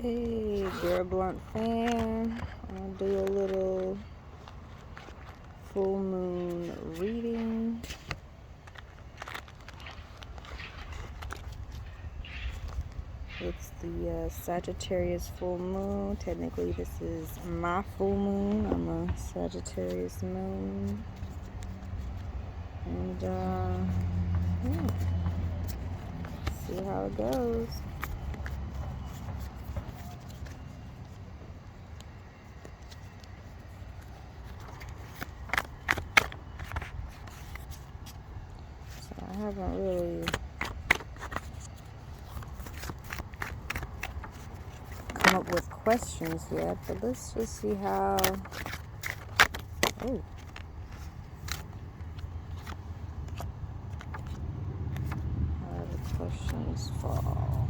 Hey, Gvrlblvnt Fam. I'll do a little full moon reading. It's the Sagittarius full moon. Technically, this is my full moon. I'm a Sagittarius moon. And, yeah. See how it goes. So I haven't really come up with questions yet, but let's just see how the questions fall.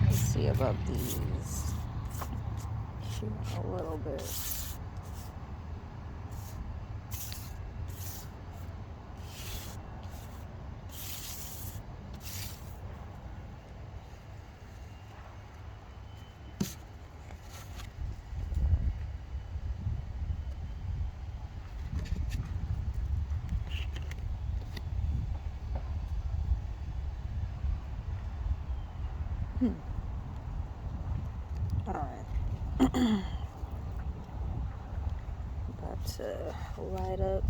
Let's see about these. Shoot a little bit. All right. About to light up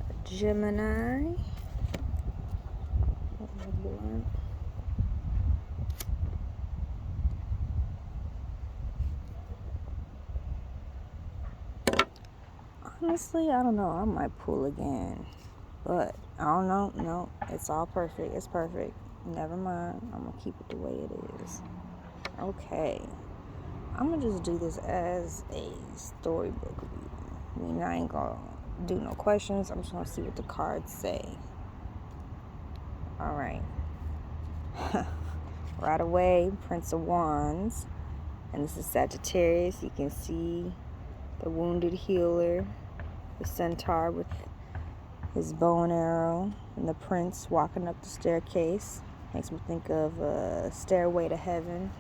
a Gemini. Honestly, I don't know. I might pull again. But I don't know. No, it's all perfect. It's perfect. Never mind. I'm going to keep it the way it is. Okay. I'm going to just do this as a storybook reading. I mean, I ain't going to do no questions. I'm just going to see what the cards say. All right. Right away, Prince of Wands. And this is Sagittarius. You can see the wounded healer, the centaur with his bow and arrow, and the prince walking up the staircase. Makes me think of Stairway to Heaven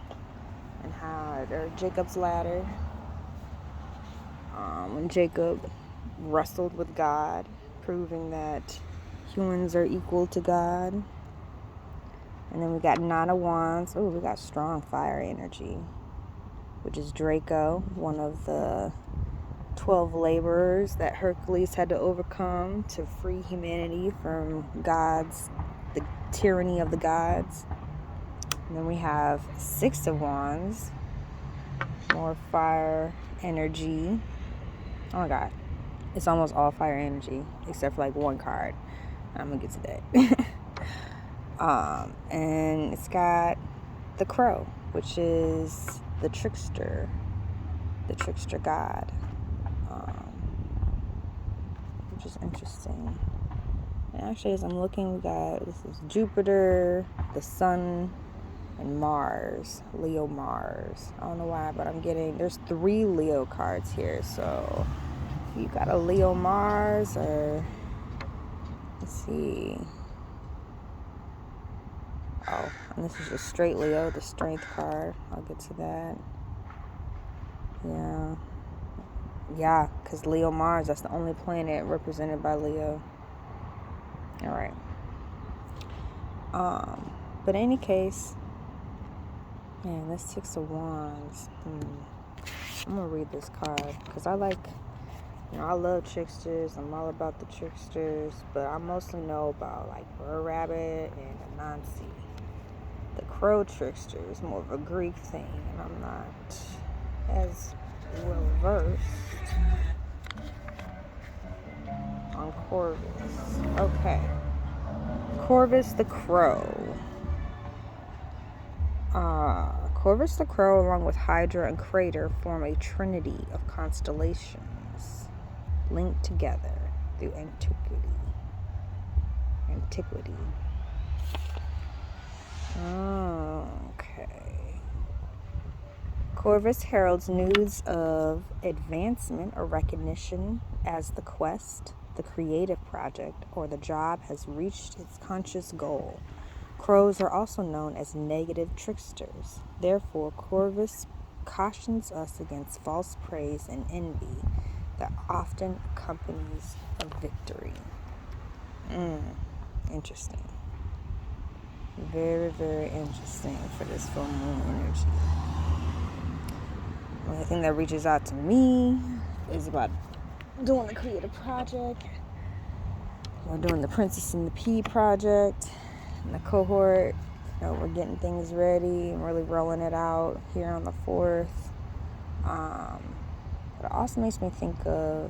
and how, or Jacob's Ladder, when Jacob wrestled with God, proving that humans are equal to God. And then we got Nine of Wands. Oh, we got strong fire energy, which is Draco, one of the 12 laborers that Hercules had to overcome to free humanity from the tyranny of the gods. And then we have Six of Wands, more fire energy. Oh my god, it's almost all fire energy except for like one card. I'm gonna get to that. And it's got the Crow, which is the trickster god. Which is interesting. And actually, as I'm looking, this is Jupiter, the Sun, and Mars, Leo Mars. I don't know why, but there's 3 Leo cards here. So you got a Leo Mars, or let's see. Oh, and this is just straight Leo, the Strength card. I'll get to that. Yeah, because Leo Mars, that's the only planet represented by Leo. All right. But in any case, man, this Six of Wands. I'm gonna read this card because I love tricksters. I'm all about the tricksters, but I mostly know about like Brer Rabbit and Anansi. The Crow trickster is more of a Greek thing, and I'm not as well versed on Corvus. Okay. Corvus the Crow. Corvus the Crow, along with Hydra and Crater, form a trinity of constellations linked together through antiquity. Okay. Corvus heralds news of advancement or recognition as the quest, the creative project, or the job has reached its conscious goal. Crows are also known as negative tricksters. Therefore, Corvus cautions us against false praise and envy that often accompanies a victory. Interesting. Very, very interesting for this full moon energy. The only thing that reaches out to me is about doing the creative project. We're doing the Princess and the Pea project and the cohort. You know, we're getting things ready and really rolling it out here on the 4th. But it also makes me think of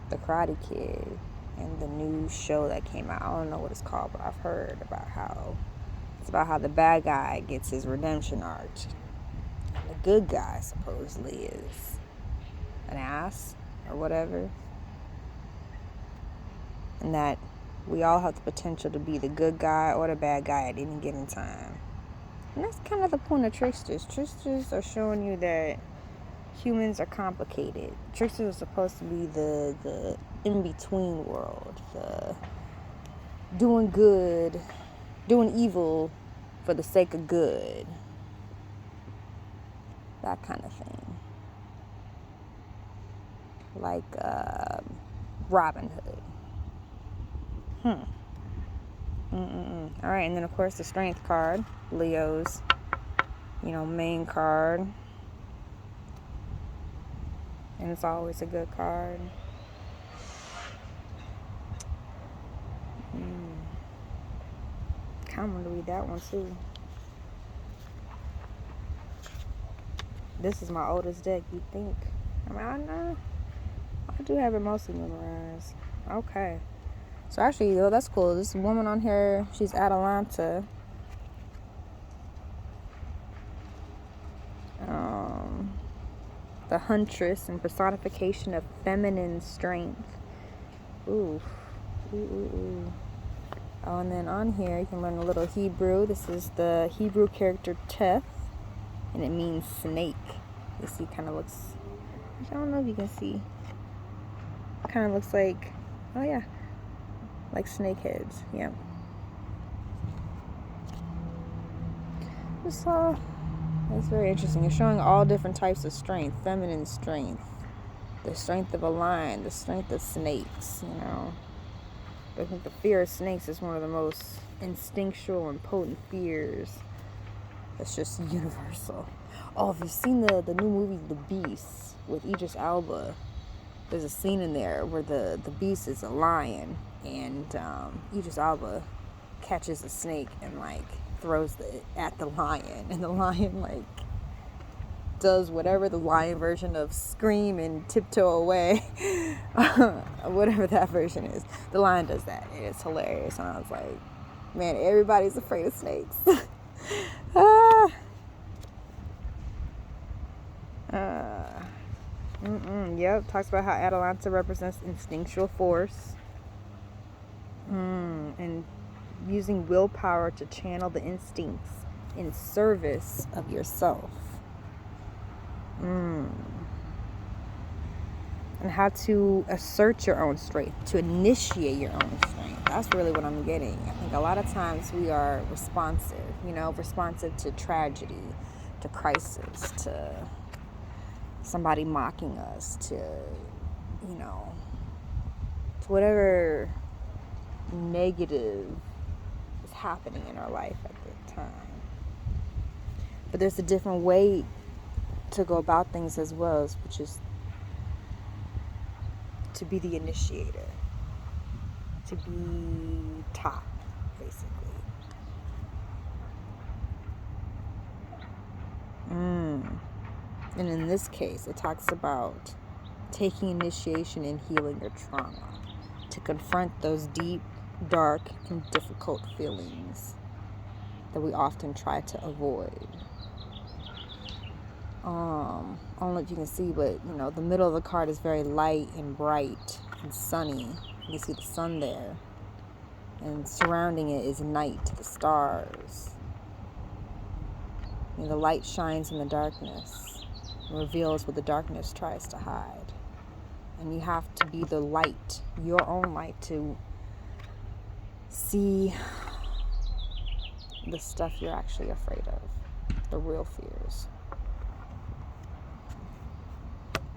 the Karate Kid and the new show that came out. I don't know what it's called, but I've heard about how it's about how the bad guy gets his redemption arc. And the good guy supposedly is an ass or whatever. And that we all have the potential to be the good guy or the bad guy at any given time. And that's kind of the point of tricksters. Tricksters are showing you that humans are complicated. Tricksters are supposed to be the in-between world. The doing good, doing evil for the sake of good. That kind of thing. Like Robin Hood. Alright, and then of course the Strength card. Leo's, main card. And it's always a good card. Kind of want to read that one too. This is my oldest deck, you'd think. I know. I do have it mostly memorized. Okay. So actually, that's cool. This woman on here, she's Atalanta. The huntress and personification of feminine strength. Ooh. Oh, and then on here, you can learn a little Hebrew. This is the Hebrew character Teth, and it means snake. You see, kind of looks, I don't know if you can see. It kind of looks like, oh yeah, like snake heads. Yeah. That's very interesting. It's showing all different types of strength. Feminine strength, the strength of a lion, the strength of snakes. I think the fear of snakes is one of the most instinctual and potent fears. That's just universal. Oh, if you've seen the new movie The Beast with Idris Elba, there's a scene in there where the beast is a lion, and Idris Elba catches a snake and throws it at the lion, and the lion does whatever the lion version of scream and tiptoe away, whatever that version is. The lion does that, and it's hilarious. And I was like, man, everybody's afraid of snakes. Yep, talks about how Atalanta represents instinctual force, and using willpower to channel the instincts in service of yourself. And how to assert your own strength, to initiate your own strength. That's really what I'm getting. I think a lot of times we are responsive to tragedy, to crisis, to somebody mocking us, to whatever negative is happening in our life at the time. But there's a different way to go about things as well, which is to be the initiator, to be top, basically. And in this case, it talks about taking initiation in healing your trauma, to confront those deep, dark, and difficult feelings that we often try to avoid. I don't know if you can see, but the middle of the card is very light and bright and sunny. You can see the sun there, and surrounding it is night, the stars. The light shines in the darkness and reveals what the darkness tries to hide. And you have to be the light, your own light, to see the stuff you're actually afraid of, the real fears.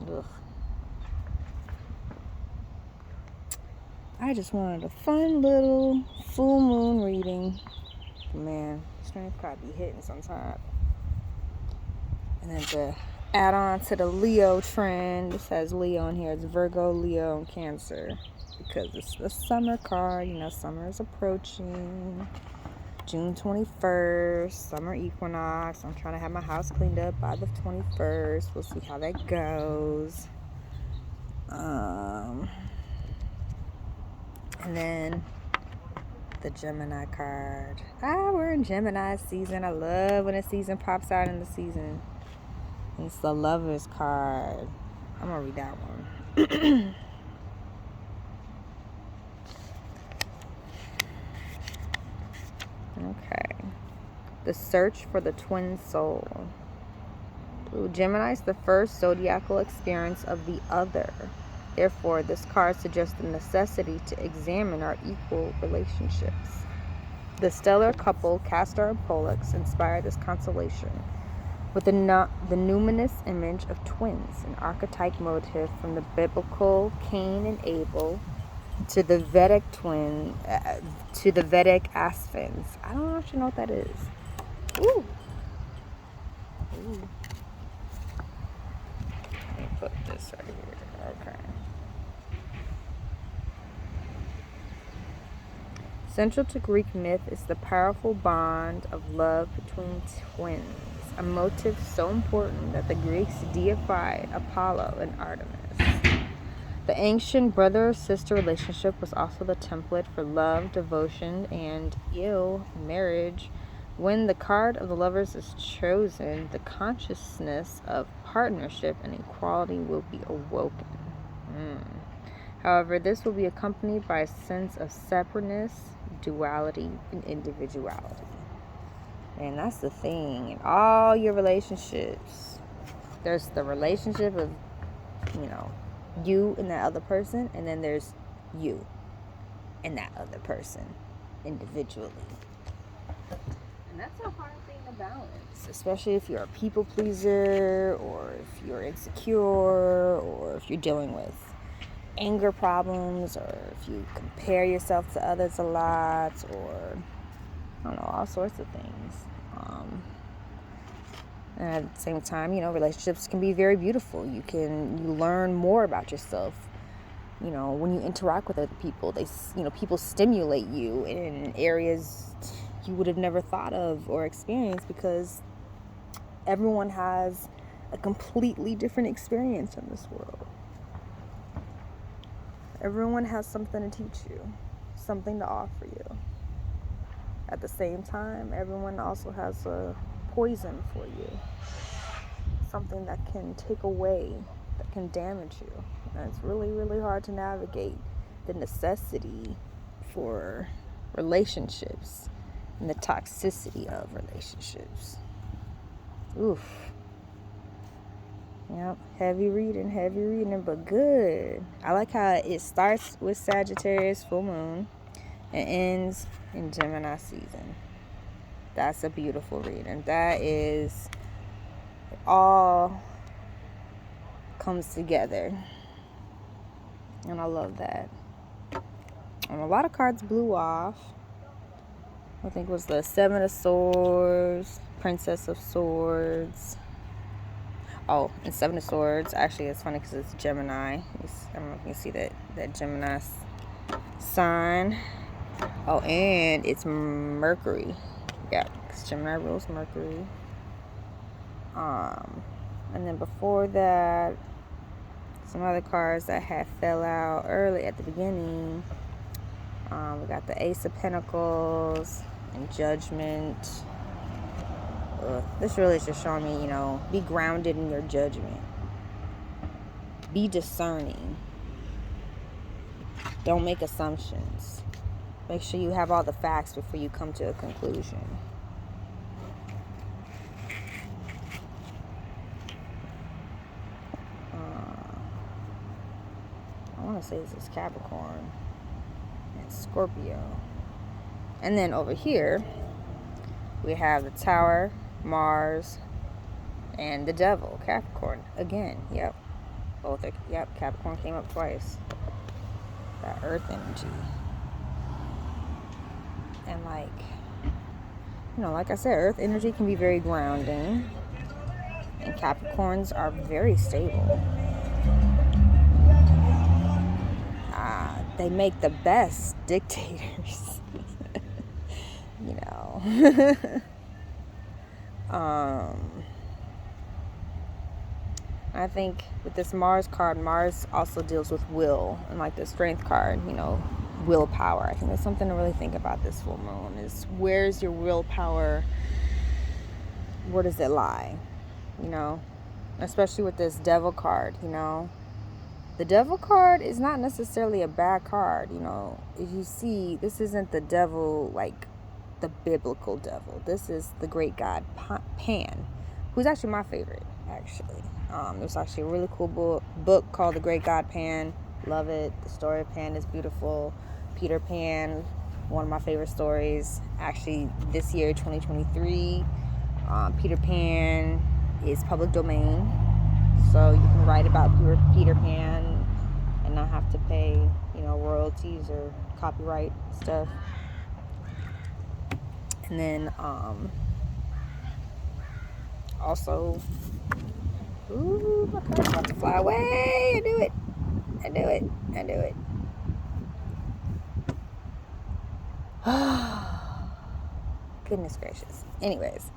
Ugh. I just wanted a fun little full moon reading. Man, strength probably be hitting sometime. And then to add on to the Leo trend, this has Leo in here. It's Virgo, Leo, and Cancer. Because it's the summer card. You know, summer is approaching. June 21st, summer equinox. I'm trying to have my house cleaned up by the 21st. We'll see how that goes. And then the Gemini card. We're in Gemini season. I love when a season pops out in the season. It's the Lover's card. I'm gonna read that one. Okay. The search for the twin soul. Ooh, Gemini is the first zodiacal experience of the other. Therefore, this card suggests the necessity to examine our equal relationships. The stellar couple, Castor and Pollux, inspire this constellation with the numinous image of twins, an archetype motif from the biblical Cain and Abel to the Vedic Asphins. I don't actually know what that is. Ooh. Let me put this right here. Okay. Central to Greek myth is the powerful bond of love between twins, a motif so important that the Greeks deified Apollo and Artemis. The ancient brother-sister relationship was also the template for love, devotion, and marriage. When the card of the lovers is chosen, the consciousness of partnership and equality will be awoken. However, this will be accompanied by a sense of separateness, duality, and individuality. And that's the thing. In all your relationships, there's the relationship of, you and that other person, and then there's you and that other person individually. And that's a hard thing to balance, especially if you're a people pleaser, or if you're insecure, or if you're dealing with anger problems, or if you compare yourself to others a lot, or I don't know, all sorts of things. And at the same time, relationships can be very beautiful. You learn more about yourself. When you interact with other people, people stimulate you in areas you would have never thought of or experienced, because everyone has a completely different experience in this world. Everyone has something to teach you, something to offer you. At the same time, everyone also has a poison for you, something that can take away, that can damage you. And it's really, really hard to navigate the necessity for relationships and the toxicity of relationships. Oof. Yep, heavy reading, but good. I like how it starts with Sagittarius full moon and ends in Gemini season. That's a beautiful reading. That is, it all comes together. And I love that. And a lot of cards blew off. I think it was the Seven of Swords, Princess of Swords. Oh, and Seven of Swords. Actually, it's funny because it's Gemini. I don't know if you can see that Gemini sign. Oh, and it's Mercury. Yeah, because Gemini rules Mercury. And then before that, some other cards that had fell out early at the beginning. We got the Ace of Pentacles and Judgment. This really is just showing me, be grounded in your judgment. Be discerning. Don't make assumptions. Make sure you have all the facts before you come to a conclusion. I want to say this is Capricorn and Scorpio. And then over here, We have the Tower, Mars, and the Devil, Capricorn. Again, yep. Both are, yep, Capricorn came up twice. That Earth energy. And like, you know, like I said, Earth energy can be very grounding. And Capricorns are very stable. They make the best dictators. You know. I think with this Mars card, Mars also deals with will, and like the Strength card, you know, willpower. I think that's something to really think about this full moon, is where's your willpower? Where does it lie? You know, especially with this Devil card, you know. The Devil card is not necessarily a bad card, you know. If you see, this isn't the devil like the biblical devil. This is the great god Pan, who's actually my favorite, actually. There's actually a really cool book called The Great God Pan. Love it. The story of Pan is beautiful. Peter Pan, one of my favorite stories. Actually, this year, 2023, Peter Pan is public domain. So you can write about Peter Pan and not have to pay, you know, royalties or copyright stuff. And then also, ooh, my car's about to fly away. I knew it. Goodness gracious. Anyways,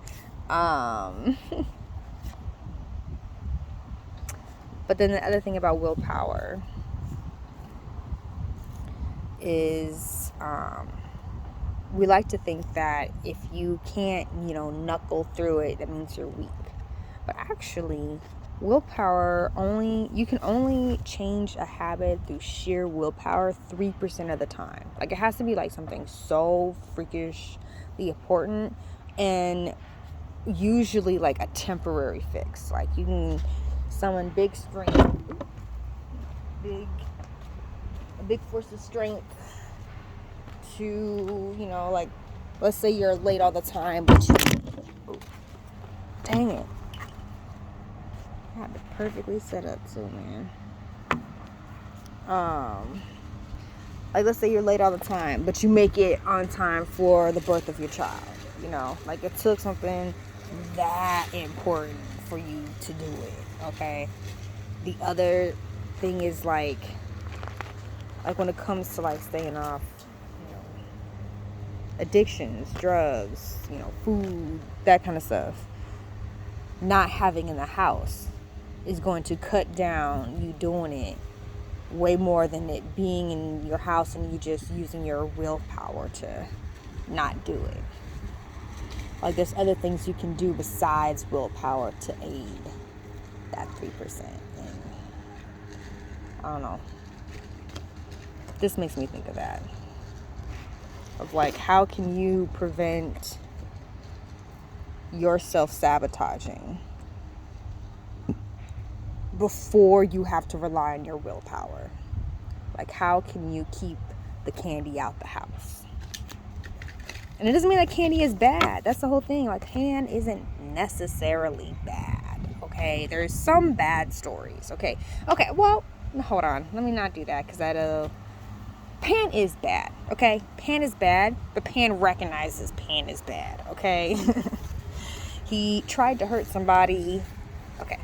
but then the other thing about willpower is we like to think that if you can't, you know, knuckle through it, that means you're weak. But actually, willpower you can only change a habit through sheer willpower 3% of the time. Like, it has to be like something so freakishly important, and usually like a temporary fix. Like, you can summon big strength, a big force of strength to, you know, like, let's say you're late all the time, but dang it, I had it perfectly set up too, man. Like, let's say you're late all the time, but you make it on time for the birth of your child. You know, like, it took something that important for you to do it. Okay. The other thing is like when it comes to like staying off, you know, addictions, drugs, you know, food, that kind of stuff. Not having in the house is going to cut down you doing it way more than it being in your house and you just using your willpower to not do it. Like, there's other things you can do besides willpower to aid that 3%. And I don't know. This makes me think of that. Of like, how can you prevent yourself sabotaging before you have to rely on your willpower? Like, how can you keep the candy out the house? And it doesn't mean that candy is bad. That's the whole thing. Like, Pan isn't necessarily bad. Okay, there's some bad stories. Okay, well, hold on. Let me not do that, because Pan is bad. Okay, Pan is bad, but Pan recognizes Pan is bad. Okay. He tried to hurt somebody. Okay.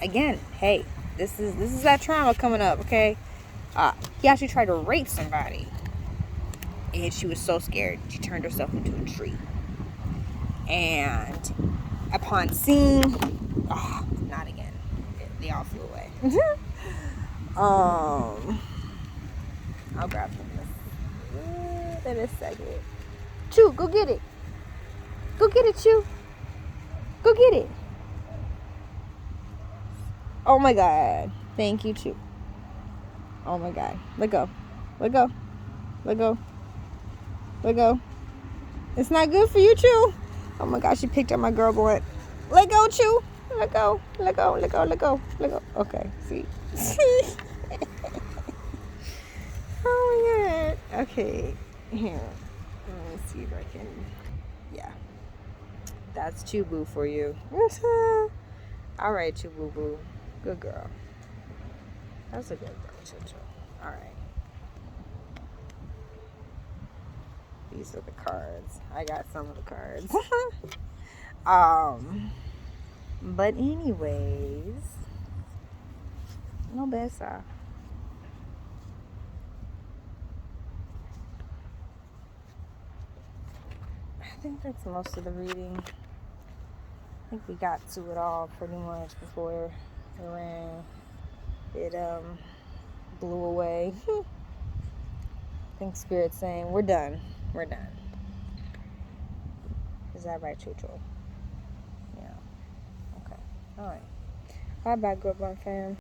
Again, hey, this is that trauma coming up, okay? He actually tried to rape somebody, and she was so scared she turned herself into a tree. And upon seeing, not again, they all flew away. I'll grab some of this in a second. Chew, go get it. Go get it, Chew. Go get it. Oh my God. Thank you, Chew. Oh my God. Let go. Let go. Let go. Let go. It's not good for you, Chew. Oh my gosh, she picked up my girl blunt. Let go, Chew. Let go. Let go. Let go. Let go. Let go. Okay, see. Oh my God. Okay. Here. Let me see if I can. Yeah. That's Chubu for you. All right, Chubu boo. Good girl. That's a good girl, Chuchu. All right. These are the cards. I got some of the cards. But anyways, no besa. I think that's most of the reading. I think we got to it all pretty much before it ran. It blew away. I think Spirit's saying we're done. We're done. Is that right, Chucho? Yeah. Okay. All right. Bye bye, Gvrlblvnt Fam.